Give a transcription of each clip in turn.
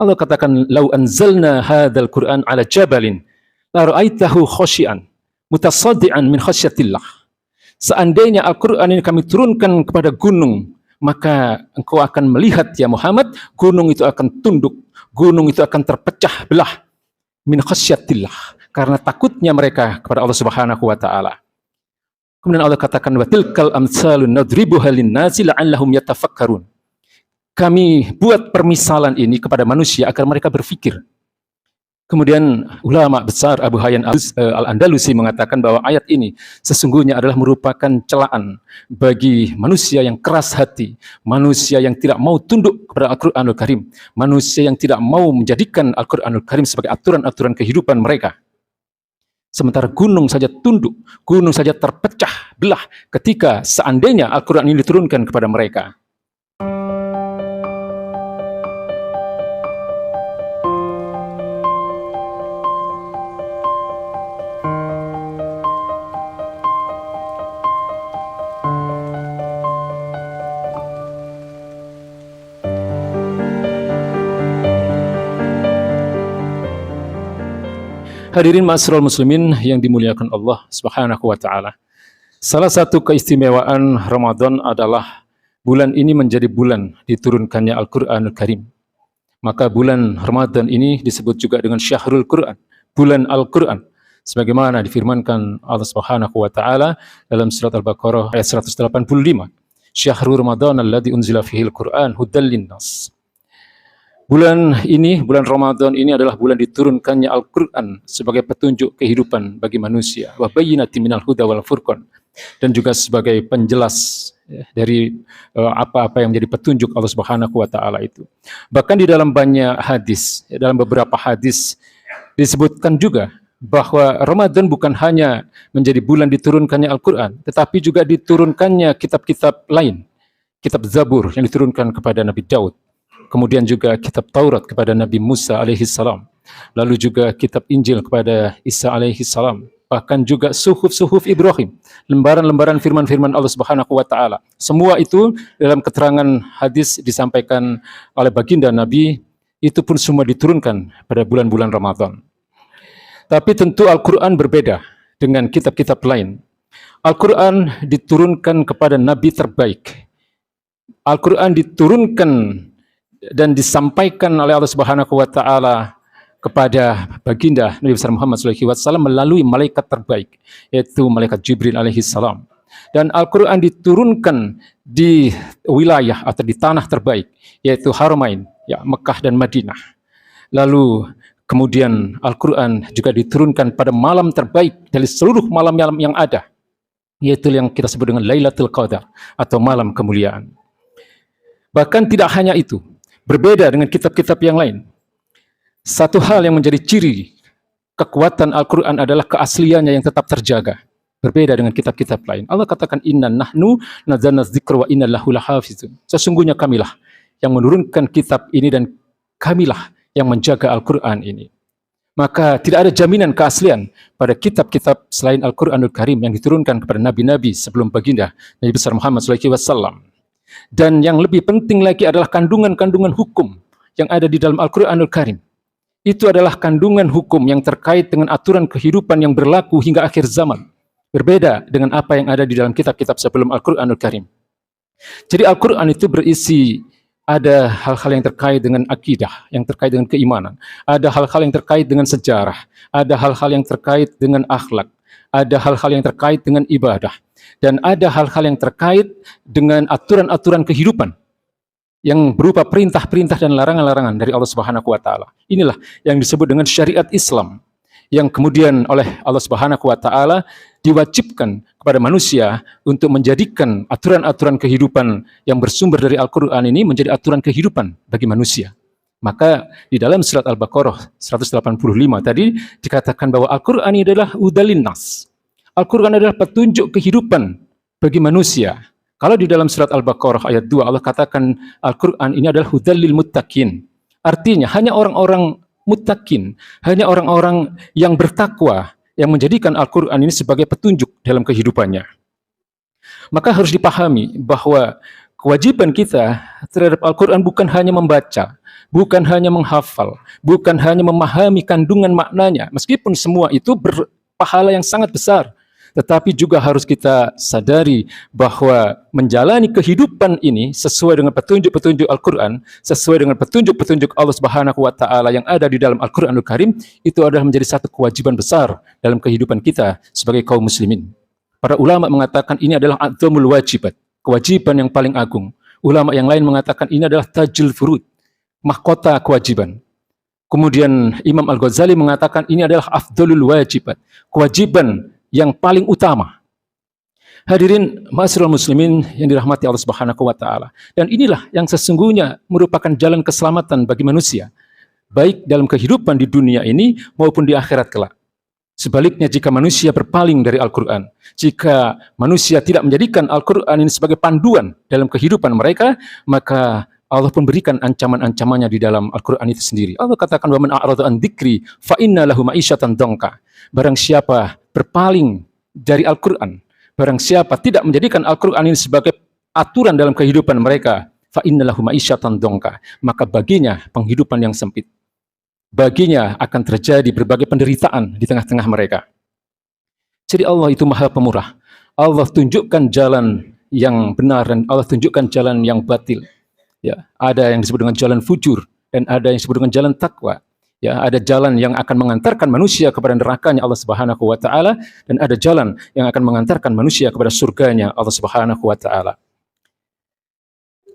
Allah katakan, "Lau anzalna hadzal Qur'an 'ala jabalin la ra'aitahu khashi'an mutasaddian min khasyatillah." Seandainya Al-Qur'an ini kami turunkan kepada gunung, maka engkau akan melihat ya Muhammad, gunung itu akan tunduk, gunung itu akan terpecah belah min khasyatillah, karena takutnya mereka kepada Allah Subhanahu wa taala. Kemudian Allah katakan, "Wa tilkal amsalun nadribuha lin-nasi la'allahum yatafakkarun." Kami buat permisalan ini kepada manusia agar mereka berpikir. Kemudian ulama besar Abu Hayyan Al-Andalusi mengatakan bahwa ayat ini sesungguhnya adalah merupakan celaan bagi manusia yang keras hati, manusia yang tidak mau tunduk kepada Al-Qur'anul Karim, manusia yang tidak mau menjadikan Al-Qur'anul Karim sebagai aturan-aturan kehidupan mereka. Sementara gunung saja tunduk, gunung saja terpecah belah ketika seandainya Al-Qur'an ini diturunkan kepada mereka. Hadirin ma'asyiral muslimin yang dimuliakan Allah Subhanahu wa taala. Salah satu keistimewaan Ramadan adalah bulan ini menjadi bulan diturunkannya Al-Qur'anul Karim. Maka bulan Ramadan ini disebut juga dengan Syahrul Qur'an, bulan Al-Qur'an. Sebagaimana difirmankan Allah Subhanahu wa taala dalam surat Al-Baqarah ayat 185. Syahrul Ramadan alladzi unzila fihil Qur'an huddal linnas. Bulan ini, bulan Ramadan ini adalah bulan diturunkannya Al-Qur'an sebagai petunjuk kehidupan bagi manusia. Wa bayyinatin minal huda wal furqan. Dan juga sebagai penjelas dari apa-apa yang menjadi petunjuk Allah Subhanahu wa taala itu. Bahkan di dalam banyak hadis, dalam beberapa hadis disebutkan juga bahwa Ramadan bukan hanya menjadi bulan diturunkannya Al-Qur'an, tetapi juga diturunkannya kitab-kitab lain. Kitab Zabur yang diturunkan kepada Nabi Daud. Kemudian juga kitab Taurat kepada Nabi Musa alaihi salam. Lalu juga kitab Injil kepada Isa alaihi salam. Bahkan juga suhuf-suhuf Ibrahim, lembaran-lembaran firman-firman Allah Subhanahu wa taala. Semua itu dalam keterangan hadis disampaikan oleh baginda Nabi, itu pun semua diturunkan pada bulan-bulan Ramadan. Tapi tentu Al-Qur'an berbeda dengan kitab-kitab lain. Al-Qur'an diturunkan kepada nabi terbaik. Al-Qur'an diturunkan dan disampaikan oleh Allah Subhanahu wa taala kepada baginda Nabi besar Muhammad SAW melalui malaikat terbaik, yaitu malaikat Jibril alaihi salam. Dan Al-Qur'an diturunkan di wilayah atau di tanah terbaik, yaitu Haramain, ya, Mekah dan Madinah. Lalu kemudian Al-Qur'an juga diturunkan pada malam terbaik dari seluruh malam-malam yang ada, yaitu yang kita sebut dengan Lailatul Qadar atau malam kemuliaan. Bahkan tidak hanya itu, berbeda dengan kitab-kitab yang lain. Satu hal yang menjadi ciri kekuatan Al-Qur'an adalah keasliannya yang tetap terjaga. Berbeda dengan kitab-kitab lain. Allah katakan, "Inna nahnu nazzalna dzikra wa inna lahu lahafizun." Sesungguhnya kamilah yang menurunkan kitab ini dan kamilah yang menjaga Al-Qur'an ini. Maka tidak ada jaminan keaslian pada kitab-kitab selain Al-Qur'anul Karim yang diturunkan kepada nabi-nabi sebelum baginda Nabi besar Muhammad SAW. Dan yang lebih penting lagi adalah kandungan-kandungan hukum yang ada di dalam Al-Qur'anul Karim. Itu adalah kandungan hukum yang terkait dengan aturan kehidupan yang berlaku hingga akhir zaman. Berbeda dengan apa yang ada di dalam kitab-kitab sebelum Al-Qur'anul Karim. Jadi Al-Qur'an itu berisi, ada hal-hal yang terkait dengan akidah, yang terkait dengan keimanan. Ada hal-hal yang terkait dengan sejarah. Ada hal-hal yang terkait dengan akhlak. Ada hal-hal yang terkait dengan ibadah. Dan ada hal-hal yang terkait dengan aturan-aturan kehidupan yang berupa perintah-perintah dan larangan-larangan dari Allah Subhanahu wa taala. Inilah yang disebut dengan syariat Islam yang kemudian oleh Allah Subhanahu wa taala diwajibkan kepada manusia untuk menjadikan aturan-aturan kehidupan yang bersumber dari Al-Qur'an ini menjadi aturan kehidupan bagi manusia. Maka di dalam surat Al-Baqarah 185 tadi dikatakan bahwa Al-Qur'an ini adalah hudalin nas. Al-Qur'an adalah petunjuk kehidupan bagi manusia. Kalau di dalam surat Al-Baqarah ayat 2 Allah katakan Al-Qur'an ini adalah hudal lil muttaqin. Artinya hanya orang-orang muttaqin, hanya orang-orang yang bertakwa yang menjadikan Al-Qur'an ini sebagai petunjuk dalam kehidupannya. Maka harus dipahami bahwa kewajiban kita terhadap Al-Quran bukan hanya membaca, bukan hanya menghafal, bukan hanya memahami kandungan maknanya, meskipun semua itu berpahala yang sangat besar. Tetapi juga harus kita sadari bahwa menjalani kehidupan ini sesuai dengan petunjuk-petunjuk Al-Quran, sesuai dengan petunjuk-petunjuk Allah Subhanahu wa Ta'ala yang ada di dalam Al-Quranul Karim, itu adalah menjadi satu kewajiban besar dalam kehidupan kita sebagai kaum muslimin. Para ulama mengatakan ini adalah adzamul wajibat, kewajiban yang paling agung. Ulama yang lain mengatakan ini adalah tajul furud, mahkota kewajiban. Kemudian Imam Al-Ghazali mengatakan ini adalah afdalul wajibat, kewajiban yang paling utama. Hadirin ma'asyiral muslimin yang dirahmati Allah Subhanahu wa Ta'ala. Dan inilah yang sesungguhnya merupakan jalan keselamatan bagi manusia, baik dalam kehidupan di dunia ini maupun di akhirat kelak. Sebaliknya, jika manusia berpaling dari Al-Quran, jika manusia tidak menjadikan Al-Quran ini sebagai panduan dalam kehidupan mereka, maka Allah pun berikan ancaman-ancamannya di dalam Al-Quran itu sendiri. Allah katakan, وَمَنْ أَعْرَضَ عَنْ ذِكْرِي فَإِنَّ لَهُ مَعِيشَةً ضَنْكًا. Barang siapa berpaling dari Al-Quran, barang siapa tidak menjadikan Al-Quran ini sebagai aturan dalam kehidupan mereka, فَإِنَّ لَهُ مَعِيشَةً ضَنْكًا. Maka baginya penghidupan yang sempit. Baginya akan terjadi berbagai penderitaan di tengah-tengah mereka. Jadi Allah itu Maha Pemurah. Allah tunjukkan jalan yang benar dan Allah tunjukkan jalan yang batil. Ya, ada yang disebut dengan jalan fujur dan ada yang disebut dengan jalan takwa. Ya, ada jalan yang akan mengantarkan manusia kepada nerakanya Allah Subhanahu wa Ta'ala dan ada jalan yang akan mengantarkan manusia kepada surganya Allah Subhanahu wa Ta'ala.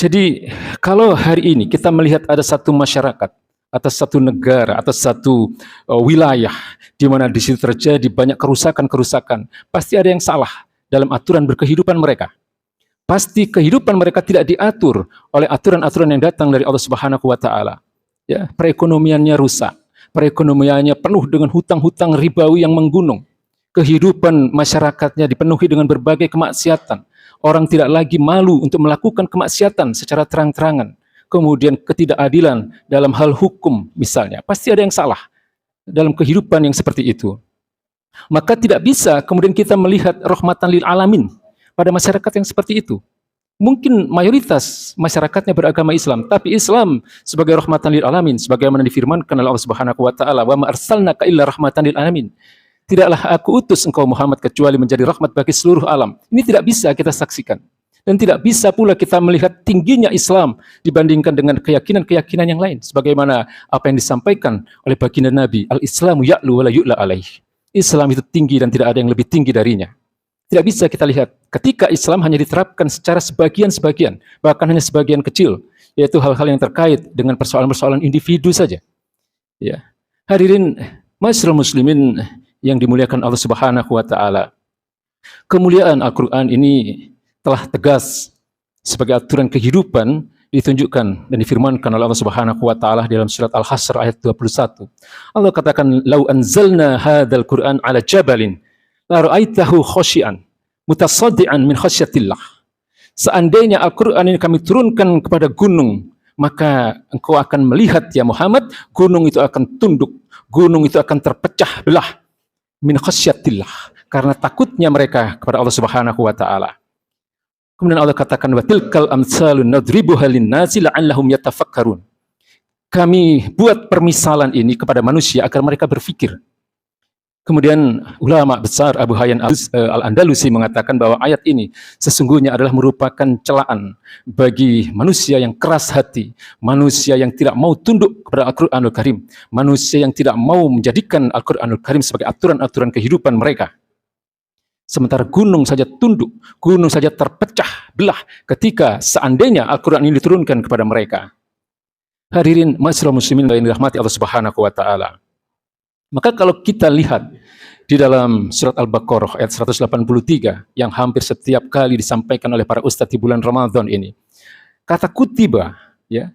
Jadi, kalau hari ini kita melihat ada satu masyarakat atau satu negara atau satu wilayah di mana di situ terjadi banyak kerusakan-kerusakan, pasti ada yang salah dalam aturan berkehidupan mereka. Pasti kehidupan mereka tidak diatur oleh aturan-aturan yang datang dari Allah Subhanahu wa Ta'ala. Ya, perekonomiannya rusak, perekonomiannya penuh dengan hutang-hutang ribawi yang menggunung. Kehidupan masyarakatnya dipenuhi dengan berbagai kemaksiatan. Orang tidak lagi malu untuk melakukan kemaksiatan secara terang-terangan. Kemudian ketidakadilan dalam hal hukum misalnya, pasti ada yang salah dalam kehidupan yang seperti itu. Maka tidak bisa kemudian kita melihat rahmatan lil alamin pada masyarakat yang seperti itu. Mungkin mayoritas masyarakatnya beragama Islam, tapi Islam sebagai rahmatan lil alamin, sebagaimana difirmankan oleh Allah Subhanahu wa Ta'ala, "Wa ma arsalnaka illa rahmatan lil alamin." Tidaklah aku utus engkau Muhammad kecuali menjadi rahmat bagi seluruh alam. Ini tidak bisa kita saksikan. Dan tidak bisa pula kita melihat tingginya Islam dibandingkan dengan keyakinan-keyakinan yang lain. Sebagaimana apa yang disampaikan oleh baginda Nabi, "Al-Islamu ya'lu wa la yu'la alaih." Islam itu tinggi dan tidak ada yang lebih tinggi darinya. Tidak bisa kita lihat ketika Islam hanya diterapkan secara sebagian-sebagian, bahkan hanya sebagian kecil, yaitu hal-hal yang terkait dengan persoalan-persoalan individu saja. Ya. Hadirin ma'asyiral muslimin yang dimuliakan Allah Subhanahu wa Ta'ala. Kemuliaan Al-Quran ini telah tegas sebagai aturan kehidupan ditunjukkan dan difirmankan oleh Allah Subhanahu wa Ta'ala dalam surat Al-Hasr ayat 21. Allah katakan, "Lau anzalna hadzal Qur'an 'ala jabalin la ra'aitahu khashi'an mutasaddian min khasyatillah." Seandainya Al-Qur'an ini kami turunkan kepada gunung, maka engkau akan melihat ya Muhammad, gunung itu akan tunduk, gunung itu akan terpecah belah min khasyatillah, karena takutnya mereka kepada Allah Subhanahu wa Ta'ala. Kemudian Allah katakan, "Wa tilkal amsalun nadribuha lin-nasi la'allahum yatafakkarun." Kami buat permisalan ini kepada manusia agar mereka berpikir. Kemudian ulama besar Abu Hayyan Al-Andalusi mengatakan bahwa ayat ini sesungguhnya adalah merupakan celaan bagi manusia yang keras hati, manusia yang tidak mau tunduk kepada Al-Qur'anul Karim, manusia yang tidak mau menjadikan Al-Qur'anul Karim sebagai aturan-aturan kehidupan mereka. Sementara gunung saja tunduk, gunung saja terpecah belah ketika seandainya Al-Quran ini diturunkan kepada mereka. Hadirin ma'asyiral muslimin yang dirahmati Allah Subhanahu wa Ta'ala. Maka kalau kita lihat di dalam surat Al-Baqarah ayat 183 yang hampir setiap kali disampaikan oleh para ustadz di bulan Ramadan ini, kata kutiba, ya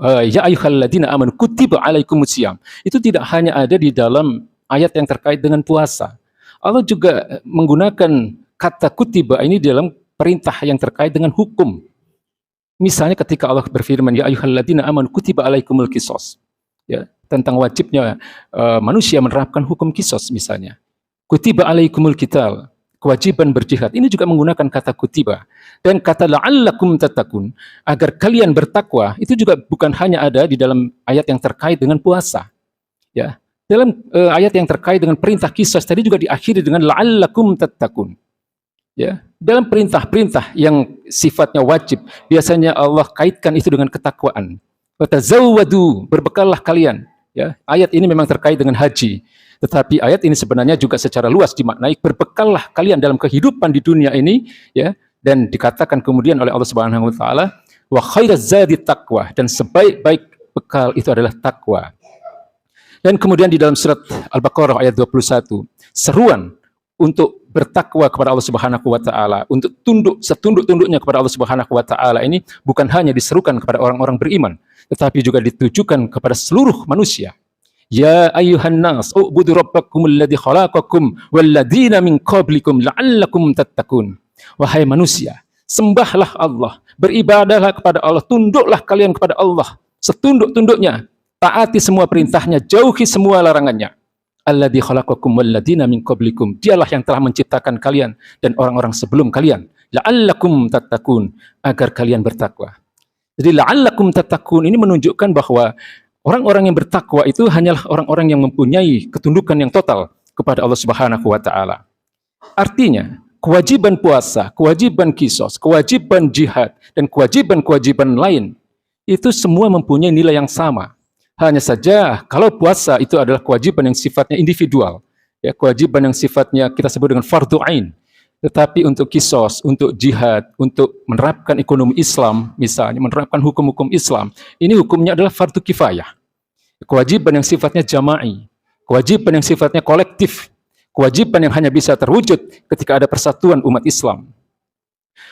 ayyuhalladzina amanu kutiba alaikumusiyam, itu tidak hanya ada di dalam ayat yang terkait dengan puasa. Allah juga menggunakan kata kutiba ini dalam perintah yang terkait dengan hukum. Misalnya ketika Allah berfirman, "Ya ayyuhalladzina amanu kutiba alaikumul qisas." Ya, tentang wajibnya manusia menerapkan hukum qisas misalnya. Kutiba alaikumul qital. kewajiban berjihad. Ini juga menggunakan kata kutiba. Dan kata la'allakum tattaqun, agar kalian bertakwa, itu juga bukan hanya ada di dalam ayat yang terkait dengan puasa. Ya, dalam ayat yang terkait dengan perintah qisas tadi juga diakhiri dengan la'allakum tattaqun. Ya, dalam perintah-perintah yang sifatnya wajib, biasanya Allah kaitkan itu dengan ketakwaan. Watazawwadu, berbekallah kalian. Ya, ayat ini memang terkait dengan haji. Tetapi ayat ini sebenarnya juga secara luas dimaknai berbekallah kalian dalam kehidupan di dunia ini, ya, dan dikatakan kemudian oleh Allah Subhanahu wa taala, wa khairaz zadi taqwa, dan sebaik-baik bekal itu adalah takwa. Dan kemudian di dalam surat Al-Baqarah ayat 21, seruan untuk bertakwa kepada Allah Subhanahu wa taala, untuk tunduk setunduk-tunduknya kepada Allah Subhanahu wa taala ini bukan hanya diserukan kepada orang-orang beriman, tetapi juga ditujukan kepada seluruh manusia. Ya ayyuhan nas, u'budu rabbakum alladzi khalaqakum walladzina min qablikum la'allakum tattaqun. Wahai manusia, sembahlah Allah, beribadahlah kepada Allah, tunduklah kalian kepada Allah setunduk-tunduknya, taati semua perintahnya, jauhi semua larangannya. Alladzi khalaqakum walladzina min qablikum, dialah yang telah menciptakan kalian dan orang-orang sebelum kalian, la'allakum tattaqun, agar kalian bertakwa. Jadi la'allakum tattaqun ini menunjukkan bahwa orang-orang yang bertakwa itu hanyalah orang-orang yang mempunyai ketundukan yang total kepada Allah Subhanahu wa taala. Artinya, kewajiban puasa, kewajiban qisas, kewajiban jihad, dan kewajiban-kewajiban lain itu semua mempunyai nilai yang sama. Hanya saja kalau puasa itu adalah kewajiban yang sifatnya individual, ya, kewajiban yang sifatnya kita sebut dengan fardhu ain. Tetapi untuk qisas, untuk jihad, untuk menerapkan ekonomi Islam, misalnya menerapkan hukum-hukum Islam, ini hukumnya adalah fardu kifayah. Kewajiban yang sifatnya jama'i, kewajiban yang sifatnya kolektif, kewajiban yang hanya bisa terwujud ketika ada persatuan umat Islam.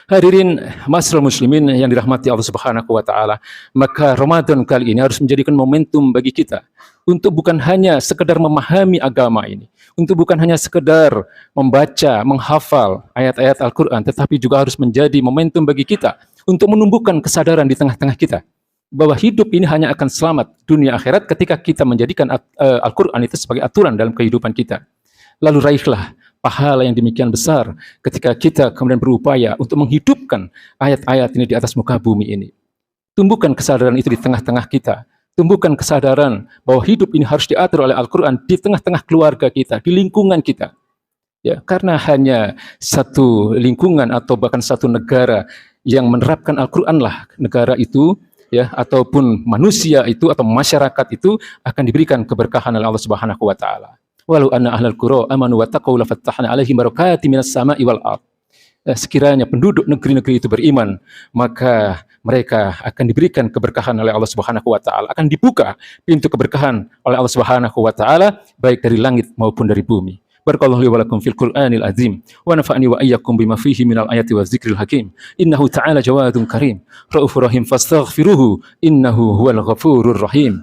Hadirin ma'asyiral muslimin yang dirahmati Allah Subhanahu wa taala, maka Ramadan kali ini harus menjadikan momentum bagi kita untuk bukan hanya sekedar memahami agama ini, untuk bukan hanya sekedar membaca, menghafal ayat-ayat Al-Qur'an, tetapi juga harus menjadi momentum bagi kita untuk menumbuhkan kesadaran di tengah-tengah kita bahwa hidup ini hanya akan selamat dunia akhirat ketika kita menjadikan Al-Qur'an itu sebagai aturan dalam kehidupan kita. Lalu raihlah pahala yang demikian besar ketika kita kemudian berupaya untuk menghidupkan ayat-ayat ini di atas muka bumi ini. Tumbuhkan kesadaran itu di tengah-tengah kita. Tumbuhkan kesadaran bahwa hidup ini harus diatur oleh Al-Quran di tengah-tengah keluarga kita, di lingkungan kita. Ya, karena hanya satu lingkungan atau bahkan satu negara yang menerapkan Al-Quran lah negara itu, ya, ataupun manusia itu atau masyarakat itu akan diberikan keberkahan oleh Allah Subhanahu wa taala. Walau anna ahlal qura amanu wa taqaw la fattahna alaihim barakatim minas sama'i wal ardh. Sekiranya penduduk negeri-negeri itu beriman, maka mereka akan diberikan keberkahan oleh Allah Subhanahu wa taala, akan dibuka pintu keberkahan oleh Allah Subhanahu wa taala baik dari langit maupun dari bumi. Barakallahu li wa lakum fil Qur'anil azim wa nafa'ani wa iyyakum bima fihi minal ayati wa dzikril hakim. Innahu ta'ala jawadun karim, raufur rahim fastaghfiruhu innahu huwal ghafurur rahim.